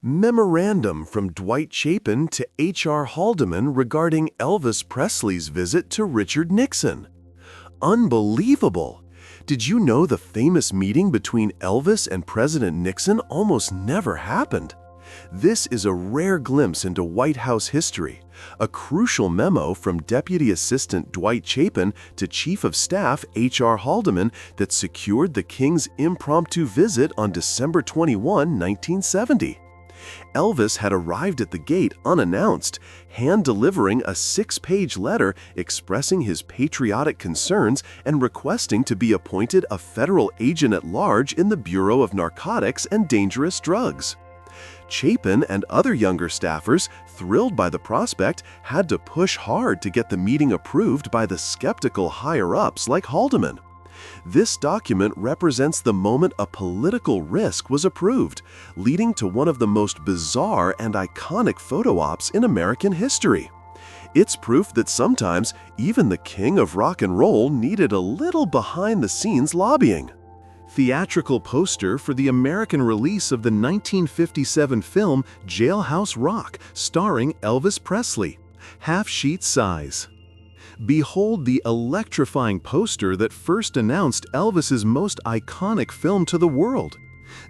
Memorandum from Dwight Chapin to H.R. Haldeman regarding Elvis Presley's visit to Richard Nixon. Unbelievable! Did you know the famous meeting between Elvis and President Nixon almost never happened? This is a rare glimpse into White House history, a crucial memo from Deputy Assistant Dwight Chapin to Chief of Staff H.R. Haldeman that secured the King's impromptu visit on December 21, 1970. Elvis had arrived at the gate unannounced, hand-delivering a 6-page letter expressing his patriotic concerns and requesting to be appointed a federal agent at large in the Bureau of Narcotics and Dangerous Drugs. Chapin and other younger staffers, thrilled by the prospect, had to push hard to get the meeting approved by the skeptical higher-ups like Haldeman. This document represents the moment a political risk was approved, leading to one of the most bizarre and iconic photo ops in American history. It's proof that sometimes even the king of rock and roll needed a little behind-the-scenes lobbying. Theatrical poster for the American release of the 1957 film Jailhouse Rock, starring Elvis Presley. Half-sheet size. Behold the electrifying poster that first announced Elvis's most iconic film to the world.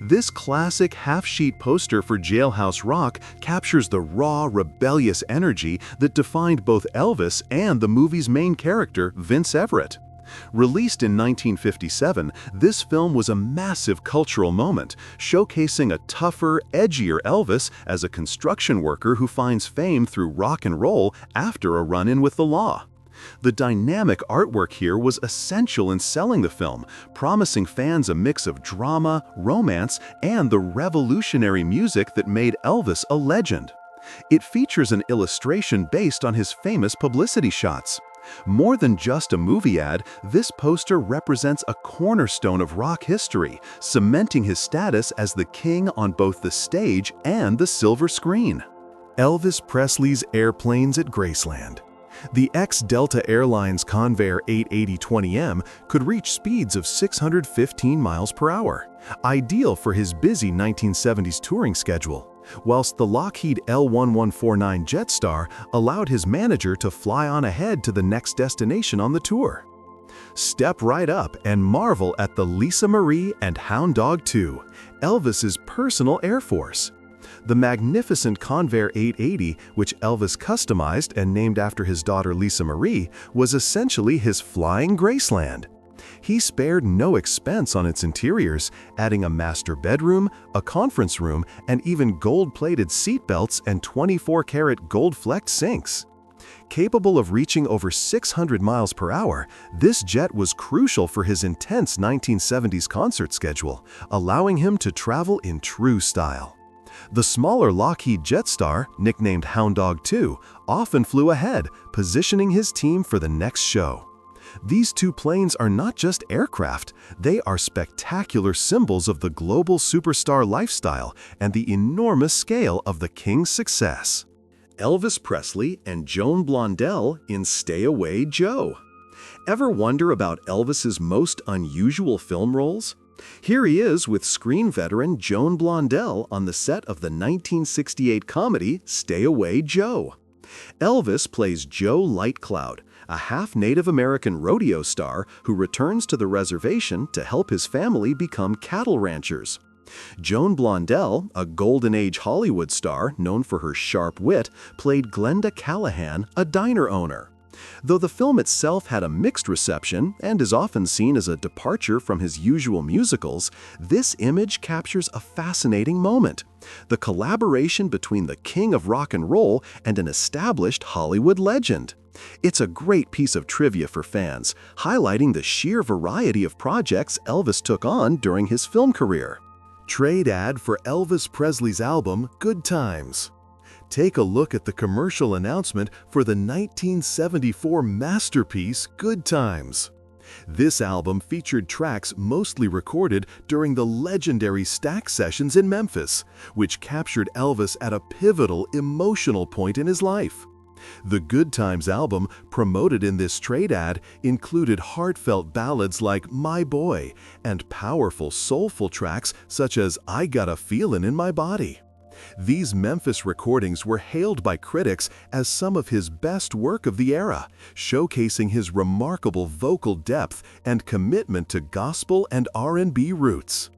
This classic half-sheet poster for Jailhouse Rock captures the raw, rebellious energy that defined both Elvis and the movie's main character, Vince Everett. Released in 1957, this film was a massive cultural moment, showcasing a tougher, edgier Elvis as a construction worker who finds fame through rock and roll after a run-in with the law. The dynamic artwork here was essential in selling the film, promising fans a mix of drama, romance, and the revolutionary music that made Elvis a legend. It features an illustration based on his famous publicity shots. More than just a movie ad, this poster represents a cornerstone of rock history, cementing his status as the king on both the stage and the silver screen. Elvis Presley's airplanes at Graceland. The ex-Delta Airlines Convair 880-20M could reach speeds of 615 miles per hour, ideal for his busy 1970s touring schedule, whilst the Lockheed L1149 Jetstar allowed his manager to fly on ahead to the next destination on the tour. Step right up and marvel at the Lisa Marie and Hound Dog 2, Elvis's personal Air Force. The magnificent Convair 880, which Elvis customized and named after his daughter Lisa Marie, was essentially his flying Graceland. He spared no expense on its interiors, adding a master bedroom, a conference room, and even gold-plated seatbelts and 24-karat gold-flecked sinks. Capable of reaching over 600 miles per hour, this jet was crucial for his intense 1970s concert schedule, allowing him to travel in true style. The smaller Lockheed Jetstar, nicknamed Hound Dog 2, often flew ahead, positioning his team for the next show. These two planes are not just aircraft, they are spectacular symbols of the global superstar lifestyle and the enormous scale of the King's success. Elvis Presley and Joan Blondell in Stay Away, Joe. Ever wonder about Elvis's most unusual film roles? Here he is with screen veteran Joan Blondell on the set of the 1968 comedy Stay Away, Joe. Elvis plays Joe Lightcloud, a half-Native American rodeo star who returns to the reservation to help his family become cattle ranchers. Joan Blondell, a Golden Age Hollywood star known for her sharp wit, played Glenda Callahan, a diner owner. Though the film itself had a mixed reception and is often seen as a departure from his usual musicals, this image captures a fascinating moment: the collaboration between the king of rock and roll and an established Hollywood legend. It's a great piece of trivia for fans, highlighting the sheer variety of projects Elvis took on during his film career. Trade ad for Elvis Presley's album, Good Times. Take a look at the commercial announcement for the 1974 masterpiece, Good Times. This album featured tracks mostly recorded during the legendary Stax sessions in Memphis, which captured Elvis at a pivotal emotional point in his life. The Good Times album, promoted in this trade ad, included heartfelt ballads like My Boy and powerful soulful tracks such as I Got a Feelin' in My Body. These Memphis recordings were hailed by critics as some of his best work of the era, showcasing his remarkable vocal depth and commitment to gospel and R&B roots.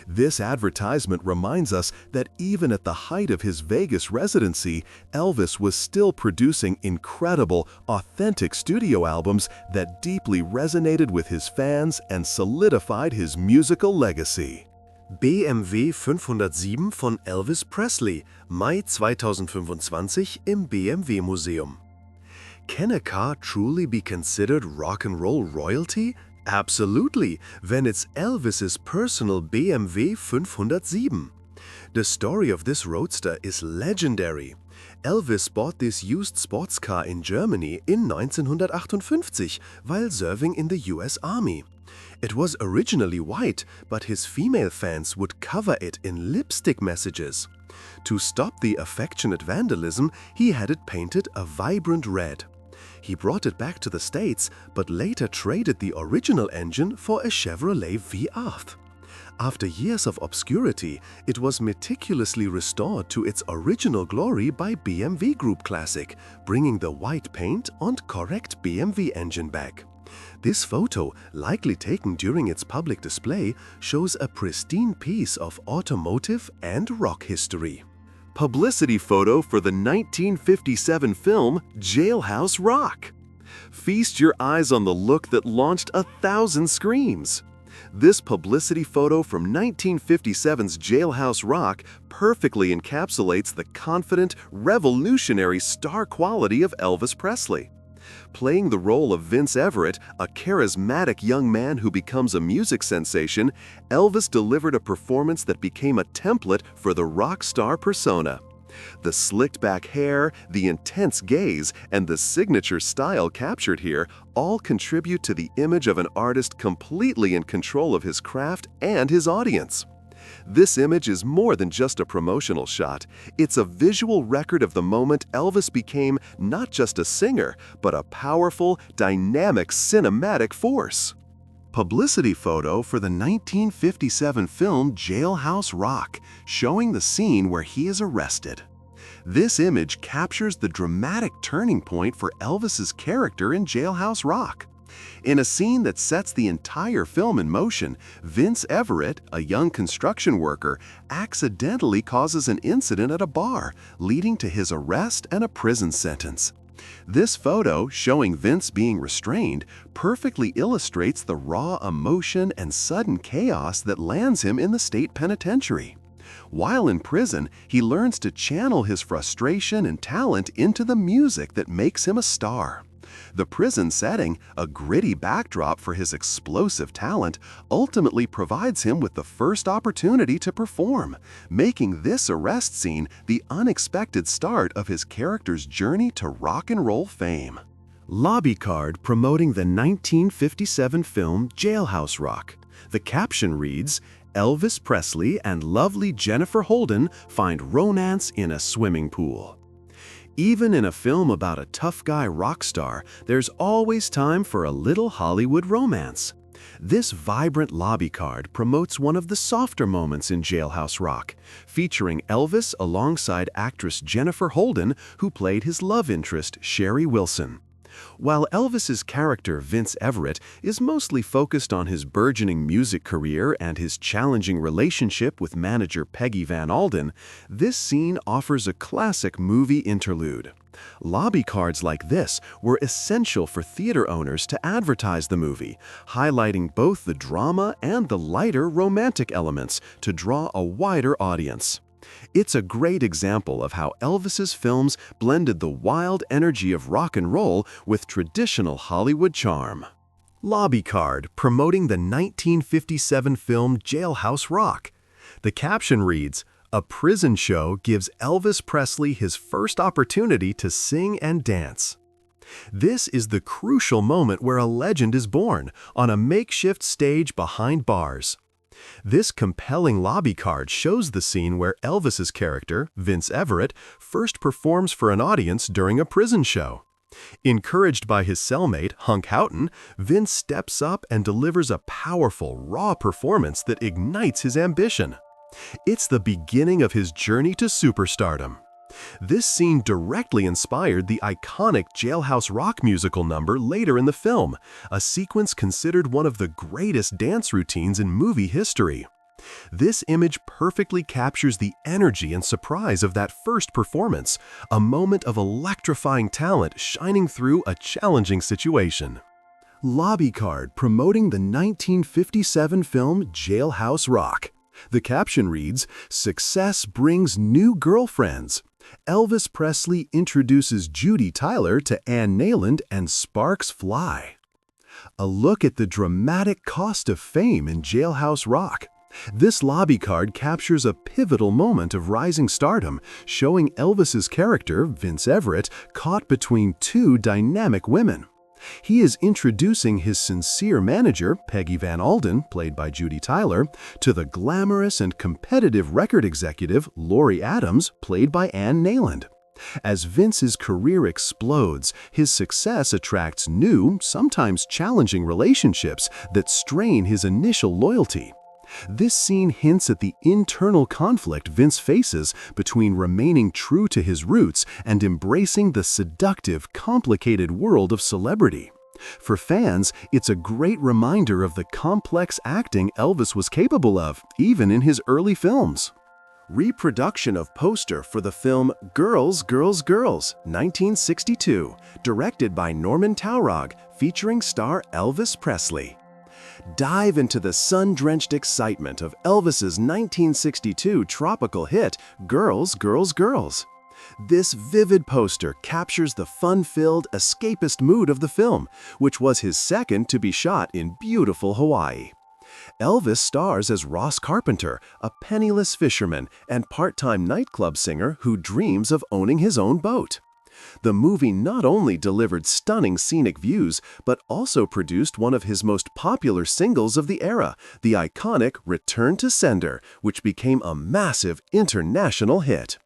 This advertisement reminds us that even at the height of his Vegas residency, Elvis was still producing incredible, authentic studio albums that deeply resonated with his fans and solidified his musical legacy. BMW 507 von Elvis Presley, Mai 2025 im BMW Museum. Can a car truly be considered rock and roll royalty? Absolutely, when it's Elvis's personal BMW 507. The story of this roadster is legendary. Elvis bought this used sports car in Germany in 1958 while serving in the US Army. It was originally white, but his female fans would cover it in lipstick messages. To stop the affectionate vandalism, he had it painted a vibrant red. He brought it back to the States, but later traded the original engine for a Chevrolet V8. After years of obscurity, it was meticulously restored to its original glory by BMW Group Classic, bringing the white paint and correct BMW engine back. This photo, likely taken during its public display, shows a pristine piece of automotive and rock history. Publicity photo for the 1957 film Jailhouse Rock. Feast your eyes on the look that launched 1,000 screams. This publicity photo from 1957's Jailhouse Rock perfectly encapsulates the confident, revolutionary star quality of Elvis Presley. Playing the role of Vince Everett, a charismatic young man who becomes a music sensation, Elvis delivered a performance that became a template for the rock star persona. The slicked-back hair, the intense gaze, and the signature style captured here all contribute to the image of an artist completely in control of his craft and his audience. This image is more than just a promotional shot. It's a visual record of the moment Elvis became not just a singer, but a powerful, dynamic, cinematic force. Publicity photo for the 1957 film Jailhouse Rock, showing the scene where he is arrested. This image captures the dramatic turning point for Elvis's character in Jailhouse Rock. In a scene that sets the entire film in motion, Vince Everett, a young construction worker, accidentally causes an incident at a bar, leading to his arrest and a prison sentence. This photo, showing Vince being restrained, perfectly illustrates the raw emotion and sudden chaos that lands him in the state penitentiary. While in prison, he learns to channel his frustration and talent into the music that makes him a star. The prison setting, a gritty backdrop for his explosive talent, ultimately provides him with the first opportunity to perform, making this arrest scene the unexpected start of his character's journey to rock and roll fame. Lobby card promoting the 1957 film Jailhouse Rock. The caption reads, "Elvis Presley and lovely Jennifer Holden find romance in a swimming pool." Even in a film about a tough guy rock star, there's always time for a little Hollywood romance. This vibrant lobby card promotes one of the softer moments in Jailhouse Rock, featuring Elvis alongside actress Jennifer Holden, who played his love interest, Sherry Wilson. While Elvis's character, Vince Everett, is mostly focused on his burgeoning music career and his challenging relationship with manager Peggy Van Alden, this scene offers a classic movie interlude. Lobby cards like this were essential for theater owners to advertise the movie, highlighting both the drama and the lighter romantic elements to draw a wider audience. It's a great example of how Elvis's films blended the wild energy of rock and roll with traditional Hollywood charm. Lobby card promoting the 1957 film Jailhouse Rock. The caption reads, "A prison show gives Elvis Presley his first opportunity to sing and dance." This is the crucial moment where a legend is born, on a makeshift stage behind bars. This compelling lobby card shows the scene where Elvis's character, Vince Everett, first performs for an audience during a prison show. Encouraged by his cellmate, Hunk Houghton, Vince steps up and delivers a powerful, raw performance that ignites his ambition. It's the beginning of his journey to superstardom. This scene directly inspired the iconic Jailhouse Rock musical number later in the film, a sequence considered one of the greatest dance routines in movie history. This image perfectly captures the energy and surprise of that first performance, a moment of electrifying talent shining through a challenging situation. Lobby card promoting the 1957 film Jailhouse Rock. The caption reads, "Success brings new girlfriends." Elvis Presley introduces Judy Tyler to Ann Nayland and sparks fly. A look at the dramatic cost of fame in Jailhouse Rock. This lobby card captures a pivotal moment of rising stardom, showing Elvis's character, Vince Everett, caught between two dynamic women. He is introducing his sincere manager, Peggy Van Alden, played by Judy Tyler, to the glamorous and competitive record executive, Lori Adams, played by Ann Nayland. As Vince's career explodes, his success attracts new, sometimes challenging relationships that strain his initial loyalty. This scene hints at the internal conflict Vince faces between remaining true to his roots and embracing the seductive, complicated world of celebrity. For fans, it's a great reminder of the complex acting Elvis was capable of, even in his early films. Reproduction of poster for the film Girls, Girls, Girls, 1962, directed by Norman Taurog, featuring star Elvis Presley. Dive into the sun-drenched excitement of Elvis's 1962 tropical hit, Girls, Girls, Girls. This vivid poster captures the fun-filled, escapist mood of the film, which was his second to be shot in beautiful Hawaii. Elvis stars as Ross Carpenter, a penniless fisherman and part-time nightclub singer who dreams of owning his own boat. The movie not only delivered stunning scenic views, but also produced one of his most popular singles of the era, the iconic Return to Sender, which became a massive international hit.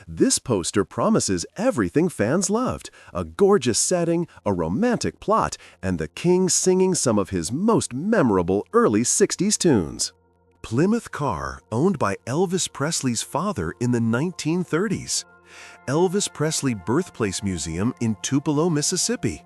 This poster promises everything fans loved: a gorgeous setting, a romantic plot, and the King singing some of his most memorable early 60s tunes. Plymouth car owned by Elvis Presley's father in the 1930s. Elvis Presley Birthplace Museum in Tupelo, Mississippi.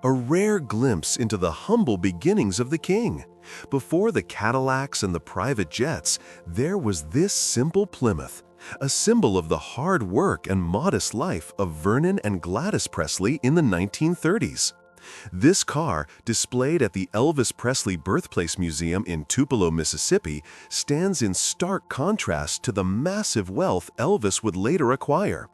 A rare glimpse into the humble beginnings of the King. Before the Cadillacs and the private jets, there was this simple Plymouth, a symbol of the hard work and modest life of Vernon and Gladys Presley in the 1930s. This car, displayed at the Elvis Presley Birthplace Museum in Tupelo, Mississippi, stands in stark contrast to the massive wealth Elvis would later acquire.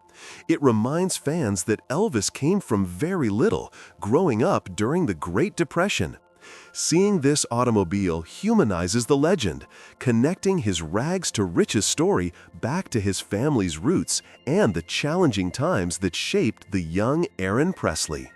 It reminds fans that Elvis came from very little, growing up during the Great Depression. Seeing this automobile humanizes the legend, connecting his rags-to-riches story back to his family's roots and the challenging times that shaped the young Aaron Presley.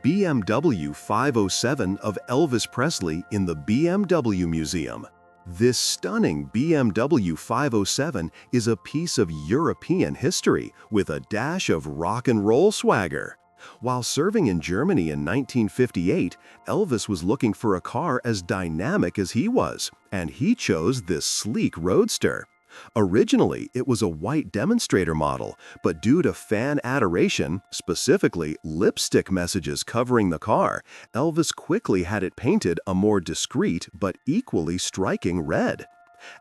BMW 507 of Elvis Presley in the BMW Museum. This stunning BMW 507 is a piece of European history with a dash of rock and roll swagger. While serving in Germany in 1958, Elvis was looking for a car as dynamic as he was, and he chose this sleek roadster. Originally, it was a white demonstrator model, but due to fan adoration, specifically lipstick messages covering the car, Elvis quickly had it painted a more discreet but equally striking red.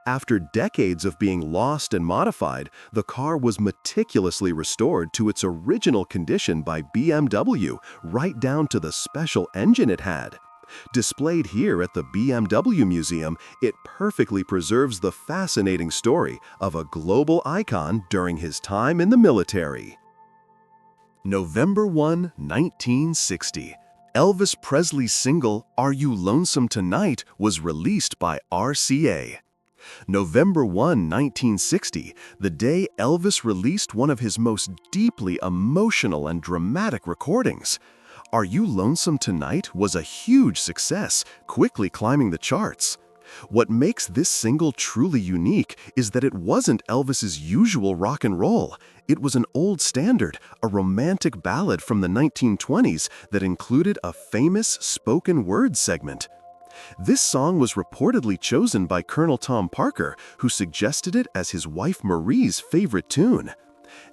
After decades of being lost and modified, the car was meticulously restored to its original condition by BMW, right down to the special engine it had. Displayed here at the BMW Museum, it perfectly preserves the fascinating story of a global icon during his time in the military. November 1, 1960. Elvis Presley's single, "Are You Lonesome Tonight?" was released by RCA. November 1, 1960, the day Elvis released one of his most deeply emotional and dramatic recordings. "Are You Lonesome Tonight?" was a huge success, quickly climbing the charts. What makes this single truly unique is that it wasn't Elvis's usual rock and roll. It was an old standard, a romantic ballad from the 1920s that included a famous spoken word segment. This song was reportedly chosen by Colonel Tom Parker, who suggested it as his wife Marie's favorite tune.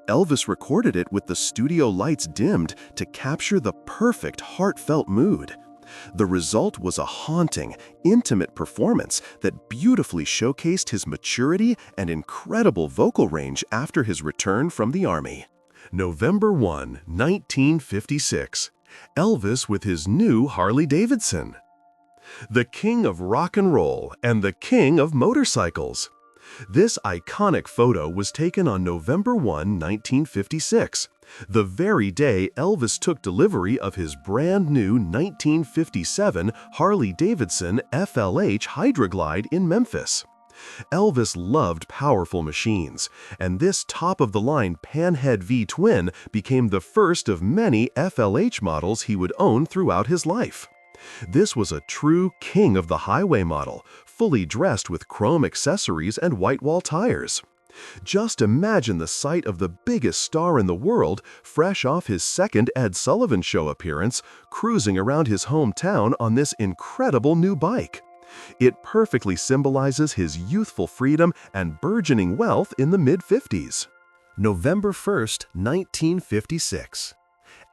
Elvis recorded it with the studio lights dimmed to capture the perfect heartfelt mood. The result was a haunting, intimate performance that beautifully showcased his maturity and incredible vocal range after his return from the Army. November 1, 1956. Elvis with his new Harley-Davidson. The king of rock and roll and the king of motorcycles. This iconic photo was taken on November 1, 1956, the very day Elvis took delivery of his brand new 1957 Harley-Davidson FLH Hydroglide in Memphis. Elvis loved powerful machines, and this top-of-the-line Panhead V-twin became the first of many FLH models he would own throughout his life. This was a true king of the highway model, fully dressed with chrome accessories and white wall tires. Just imagine the sight of the biggest star in the world, fresh off his second Ed Sullivan Show appearance, cruising around his hometown on this incredible new bike. It perfectly symbolizes his youthful freedom and burgeoning wealth in the mid-50s. November 1st, 1956.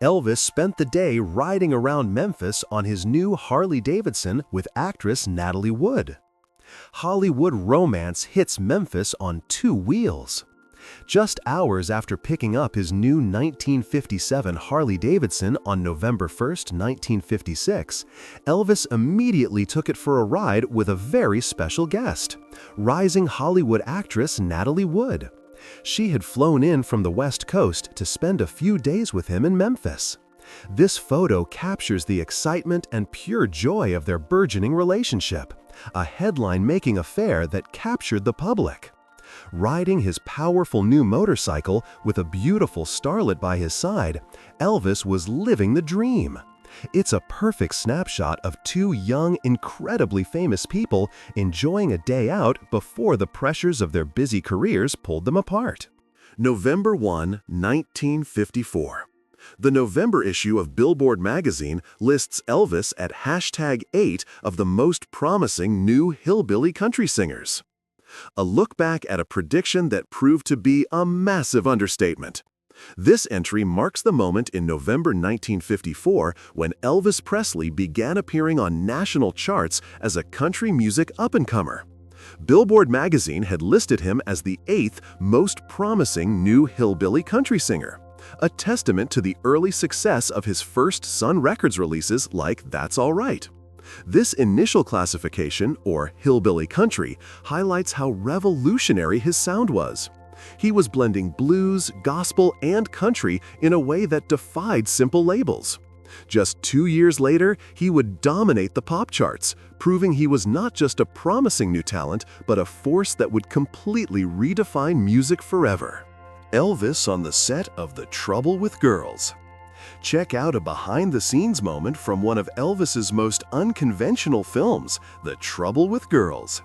Elvis spent the day riding around Memphis on his new Harley-Davidson with actress Natalie Wood. Hollywood romance hits Memphis on two wheels. Just hours after picking up his new 1957 Harley-Davidson on November 1st, 1956, Elvis immediately took it for a ride with a very special guest, rising Hollywood actress Natalie Wood. She had flown in from the West Coast to spend a few days with him in Memphis. This photo captures the excitement and pure joy of their burgeoning relationship, a headline-making affair that captured the public. Riding his powerful new motorcycle with a beautiful starlet by his side, Elvis was living the dream. It's a perfect snapshot of two young, incredibly famous people enjoying a day out before the pressures of their busy careers pulled them apart. November 1, 1954. The November issue of Billboard magazine lists Elvis at #8 of the most promising new hillbilly country singers. A look back at a prediction that proved to be a massive understatement. This entry marks the moment in November 1954 when Elvis Presley began appearing on national charts as a country music up-and-comer. Billboard magazine had listed him as the 8th most promising new hillbilly country singer, a testament to the early success of his first Sun Records releases like That's All Right. This initial classification, or hillbilly country, highlights how revolutionary his sound was. He was blending blues, gospel, and country in a way that defied simple labels. Just 2 years later, he would dominate the pop charts, proving he was not just a promising new talent, but a force that would completely redefine music forever. Elvis on the set of The Trouble with Girls. Check out a behind-the-scenes moment from one of Elvis's most unconventional films, The Trouble with Girls.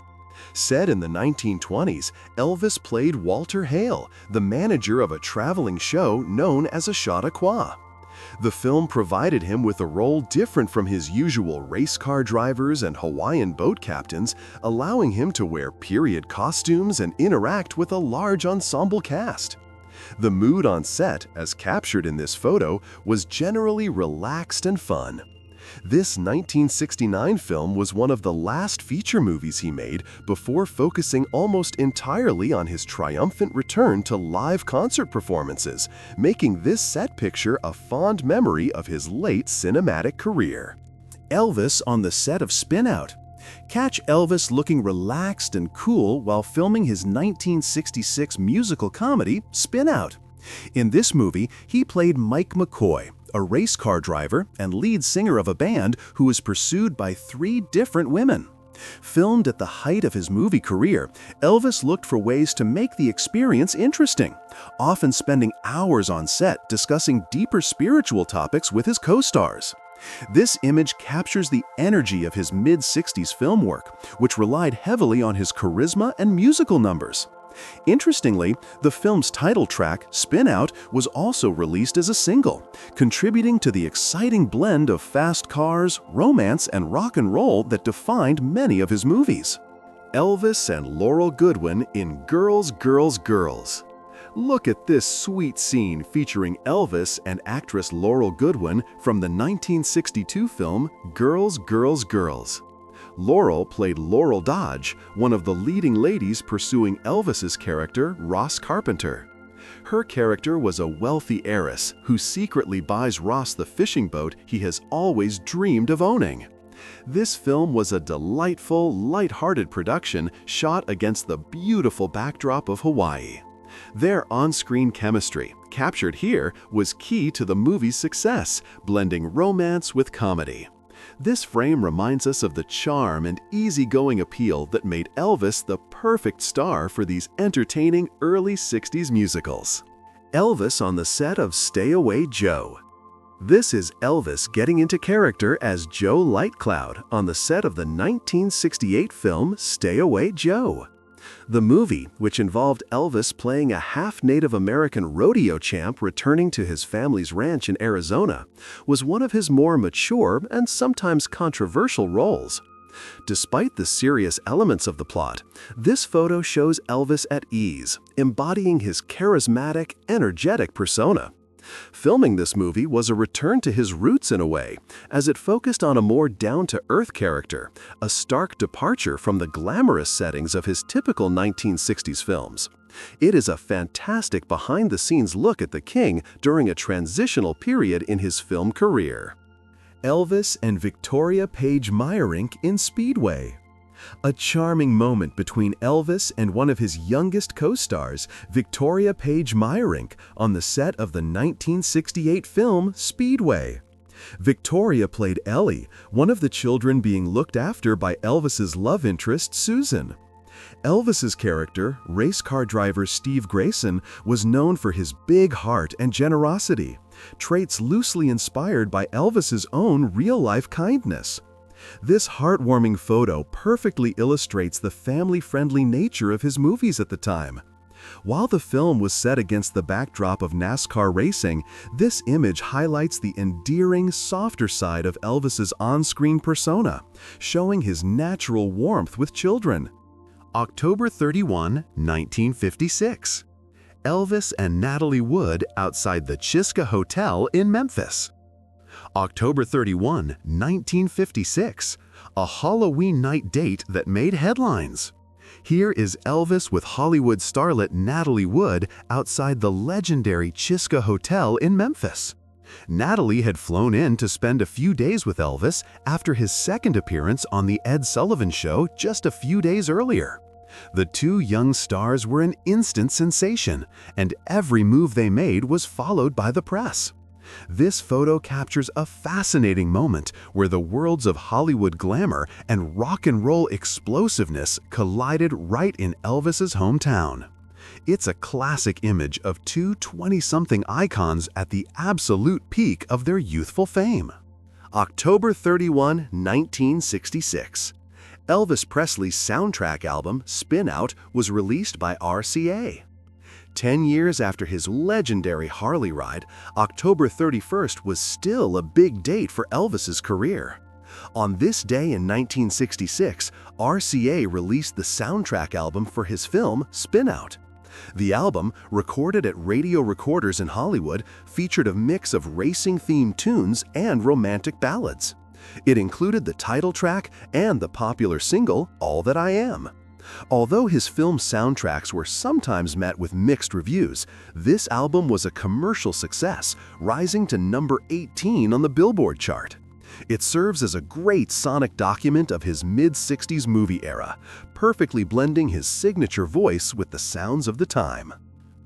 Set in the 1920s, Elvis played Walter Hale, the manager of a traveling show known as a Chautauqua. The film provided him with a role different from his usual race car drivers and Hawaiian boat captains, allowing him to wear period costumes and interact with a large ensemble cast. The mood on set, as captured in this photo, was generally relaxed and fun. This 1969 film was one of the last feature movies he made before focusing almost entirely on his triumphant return to live concert performances, making this set picture a fond memory of his late cinematic career. Elvis on the set of Spin Out. Catch Elvis looking relaxed and cool while filming his 1966 musical comedy, Spin Out. In this movie, he played Mike McCoy, a race car driver and lead singer of a band who was pursued by 3 different women. Filmed at the height of his movie career, Elvis looked for ways to make the experience interesting, often spending hours on set discussing deeper spiritual topics with his co-stars. This image captures the energy of his mid-60s film work, which relied heavily on his charisma and musical numbers. Interestingly, the film's title track, Spin Out, was also released as a single, contributing to the exciting blend of fast cars, romance, and rock and roll that defined many of his movies. Elvis and Laurel Goodwin in Girls, Girls, Girls. Look at this sweet scene featuring Elvis and actress Laurel Goodwin from the 1962 film Girls, Girls, Girls. Laurel played Laurel Dodge, one of the leading ladies pursuing Elvis's character, Ross Carpenter. Her character was a wealthy heiress who secretly buys Ross the fishing boat he has always dreamed of owning. This film was a delightful, light-hearted production shot against the beautiful backdrop of Hawaii. Their on-screen chemistry, captured here, was key to the movie's success, blending romance with comedy. This frame reminds us of the charm and easygoing appeal that made Elvis the perfect star for these entertaining early 60s musicals. Elvis on the set of Stay Away Joe. This is Elvis getting into character as Joe Lightcloud on the set of the 1968 film Stay Away Joe. The movie, which involved Elvis playing a half-Native American rodeo champ returning to his family's ranch in Arizona, was one of his more mature and sometimes controversial roles. Despite the serious elements of the plot, this photo shows Elvis at ease, embodying his charismatic, energetic persona. Filming this movie was a return to his roots in a way, as it focused on a more down-to-earth character, a stark departure from the glamorous settings of his typical 1960s films. It is a fantastic behind-the-scenes look at the King during a transitional period in his film career. Elvis and Victoria Paige Meyerink in Speedway. A charming moment between Elvis and one of his youngest co-stars, Victoria Paige Meyerink, on the set of the 1968 film Speedway. Victoria played Ellie, one of the children being looked after by Elvis's love interest, Susan. Elvis's character, race car driver Steve Grayson, was known for his big heart and generosity, traits loosely inspired by Elvis's own real-life kindness. This heartwarming photo perfectly illustrates the family-friendly nature of his movies at the time. While the film was set against the backdrop of NASCAR racing, this image highlights the endearing, softer side of Elvis's on-screen persona, showing his natural warmth with children. October 31, 1956. Elvis and Natalie Wood outside the Chiska Hotel in Memphis. October 31, 1956, a Halloween night date that made headlines. Here is Elvis with Hollywood starlet Natalie Wood outside the legendary Chiska Hotel in Memphis. Natalie had flown in to spend a few days with Elvis after his second appearance on The Ed Sullivan Show just a few days earlier. The two young stars were an instant sensation, and every move they made was followed by the press. This photo captures a fascinating moment where the worlds of Hollywood glamour and rock and roll explosiveness collided right in Elvis's hometown. It's a classic image of two 20-something icons at the absolute peak of their youthful fame. October 31, 1966. Elvis Presley's soundtrack album, Spin Out, was released by RCA. 10 years after his legendary Harley ride, October 31st was still a big date for Elvis's career. On this day in 1966, RCA released the soundtrack album for his film Spin Out. The album, recorded at Radio Recorders in Hollywood, featured a mix of racing-themed tunes and romantic ballads. It included the title track and the popular single All That I Am. Although his film soundtracks were sometimes met with mixed reviews, this album was a commercial success, rising to number 18 on the Billboard chart. It serves as a great sonic document of his mid-60s movie era, perfectly blending his signature voice with the sounds of the time.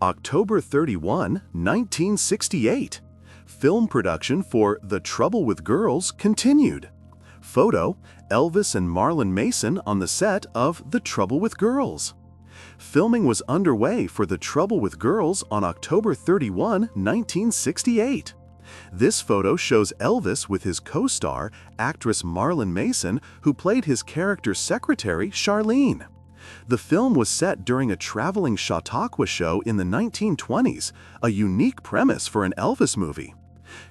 October 31, 1968. Film production for The Trouble with Girls continued. Photo, Elvis and Marlon Mason on the set of The Trouble with Girls. Filming was underway for The Trouble with Girls on October 31, 1968. This photo shows Elvis with his co-star, actress Marlon Mason, who played his character's secretary, Charlene. The film was set during a traveling Chautauqua show in the 1920s, a unique premise for an Elvis movie.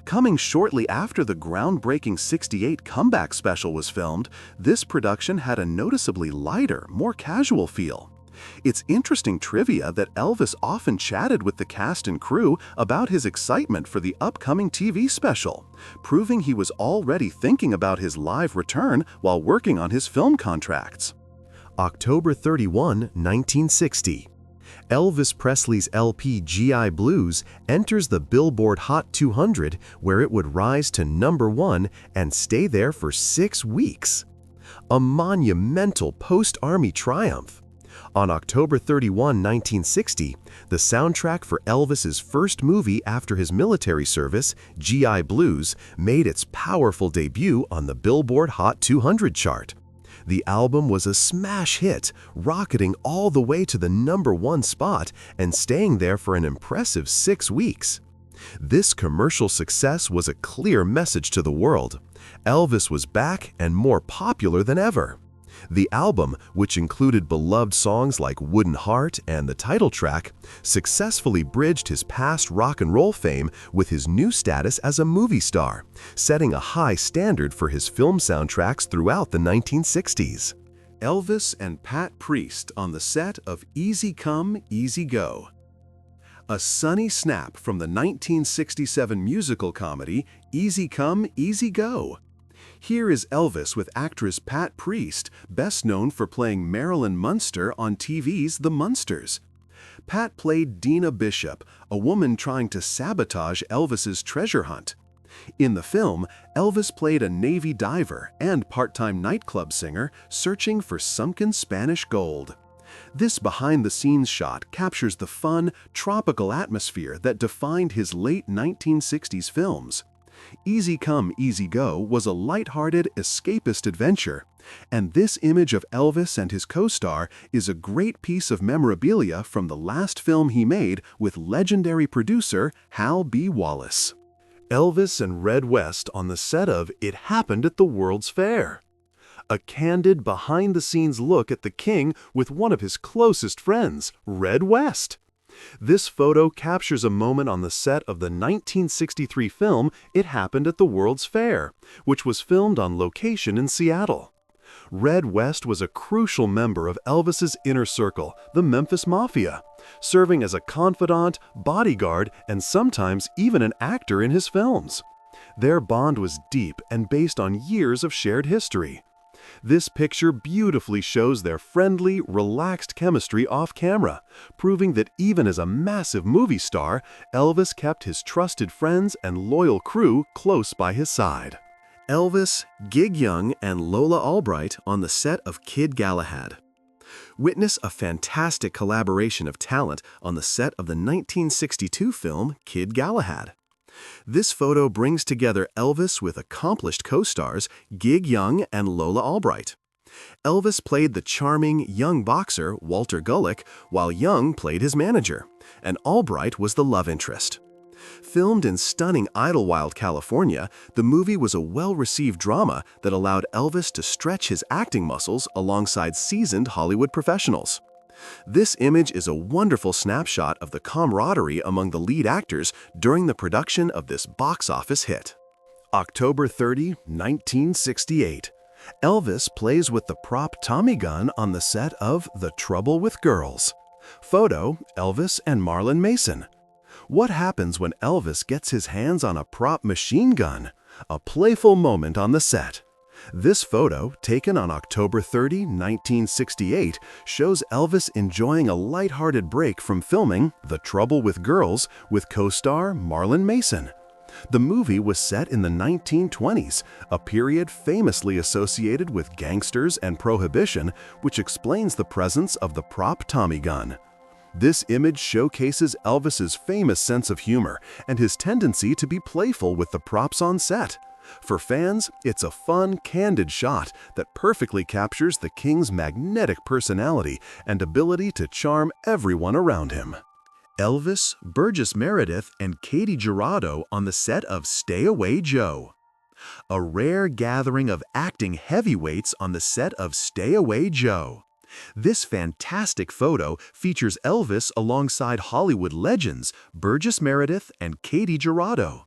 Coming shortly after the groundbreaking '68 comeback special was filmed, this production had a noticeably lighter, more casual feel. It's interesting trivia that Elvis often chatted with the cast and crew about his excitement for the upcoming TV special, proving he was already thinking about his live return while working on his film contracts. October 31, 1960. Elvis Presley's LP GI Blues enters the Billboard Hot 200, where it would rise to #1 and stay there for 6 weeks. A monumental post-Army triumph. On October 31, 1960, the soundtrack for Elvis's first movie after his military service, GI Blues, made its powerful debut on the Billboard Hot 200 chart. The album was a smash hit, rocketing all the way to the #1 spot and staying there for an impressive 6 weeks. This commercial success was a clear message to the world. Elvis was back and more popular than ever. The album, which included beloved songs like Wooden Heart and the title track, successfully bridged his past rock and roll fame with his new status as a movie star, setting a high standard for his film soundtracks throughout the 1960s. Elvis and Pat Priest on the set of Easy Come, Easy Go. A sunny snap from the 1967 musical comedy Easy Come, Easy Go. Here is Elvis with actress Pat Priest, best known for playing Marilyn Munster on TV's The Munsters. Pat played Dina Bishop, a woman trying to sabotage Elvis's treasure hunt. In the film, Elvis played a Navy diver and part-time nightclub singer searching for sunken Spanish gold. This behind-the-scenes shot captures the fun, tropical atmosphere that defined his late 1960s films. Easy Come, Easy Go was a light-hearted, escapist adventure, and this image of Elvis and his co-star is a great piece of memorabilia from the last film he made with legendary producer Hal B. Wallace. Elvis and Red West on the set of It Happened at the World's Fair. A candid, behind-the-scenes look at the King with one of his closest friends, Red West. This photo captures a moment on the set of the 1963 film It Happened at the World's Fair, which was filmed on location in Seattle. Red West was a crucial member of Elvis's inner circle, the Memphis Mafia, serving as a confidant, bodyguard, and sometimes even an actor in his films. Their bond was deep and based on years of shared history. This picture beautifully shows their friendly, relaxed chemistry off-camera, proving that even as a massive movie star, Elvis kept his trusted friends and loyal crew close by his side. Elvis, Gig Young, and Lola Albright on the set of Kid Galahad. Witness a fantastic collaboration of talent on the set of the 1962 film Kid Galahad. This photo brings together Elvis with accomplished co-stars Gig Young and Lola Albright. Elvis played the charming, young boxer Walter Gulick, while Young played his manager, and Albright was the love interest. Filmed in stunning Idlewild, California, the movie was a well-received drama that allowed Elvis to stretch his acting muscles alongside seasoned Hollywood professionals. This image is a wonderful snapshot of the camaraderie among the lead actors during the production of this box office hit. October 30, 1968. Elvis plays with the prop Tommy gun on the set of The Trouble with Girls. Photo, Elvis and Marlon Mason. What happens when Elvis gets his hands on a prop machine gun? A playful moment on the set. This photo, taken on October 30, 1968, shows Elvis enjoying a lighthearted break from filming The Trouble with Girls with co-star Marlon Mason. The movie was set in the 1920s, a period famously associated with gangsters and prohibition, which explains the presence of the prop Tommy gun. This image showcases Elvis's famous sense of humor and his tendency to be playful with the props on set. For fans, it's a fun, candid shot that perfectly captures the King's magnetic personality and ability to charm everyone around him. Elvis, Burgess Meredith, and Katie Girardo on the set of Stay Away Joe. A rare gathering of acting heavyweights on the set of Stay Away Joe. This fantastic photo features Elvis alongside Hollywood legends Burgess Meredith and Katie Jurado.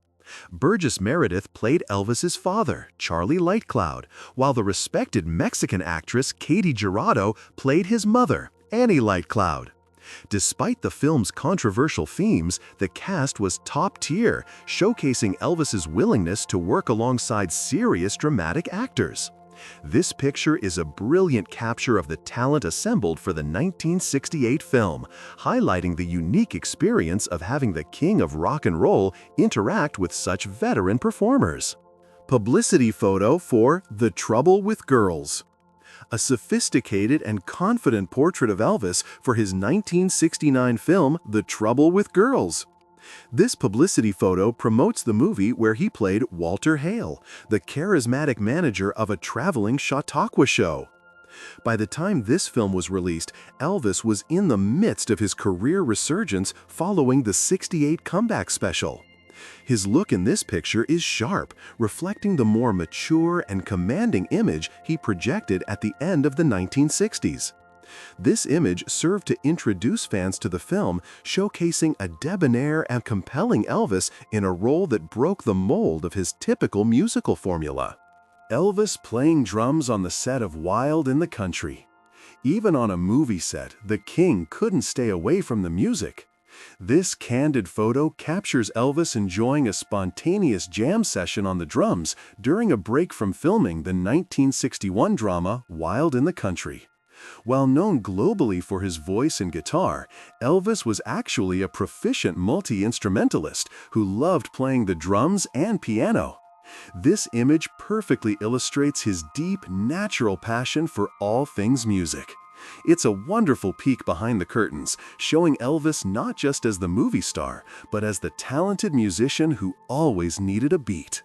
Burgess Meredith played Elvis's father, Charlie Lightcloud, while the respected Mexican actress Katie Jurado played his mother, Annie Lightcloud. Despite the film's controversial themes, the cast was top tier, showcasing Elvis's willingness to work alongside serious dramatic actors. This picture is a brilliant capture of the talent assembled for the 1968 film, highlighting the unique experience of having the king of rock and roll interact with such veteran performers. Publicity photo for The Trouble with Girls. A sophisticated and confident portrait of Elvis for his 1969 film The Trouble with Girls. This publicity photo promotes the movie where he played Walter Hale, the charismatic manager of a traveling Chautauqua show. By the time this film was released, Elvis was in the midst of his career resurgence following the '68 comeback special. His look in this picture is sharp, reflecting the more mature and commanding image he projected at the end of the 1960s. This image served to introduce fans to the film, showcasing a debonair and compelling Elvis in a role that broke the mold of his typical musical formula. Elvis playing drums on the set of Wild in the Country. Even on a movie set, the king couldn't stay away from the music. This candid photo captures Elvis enjoying a spontaneous jam session on the drums during a break from filming the 1961 drama Wild in the Country. While known globally for his voice and guitar, Elvis was actually a proficient multi-instrumentalist who loved playing the drums and piano. This image perfectly illustrates his deep, natural passion for all things music. It's a wonderful peek behind the curtains, showing Elvis not just as the movie star, but as the talented musician who always needed a beat.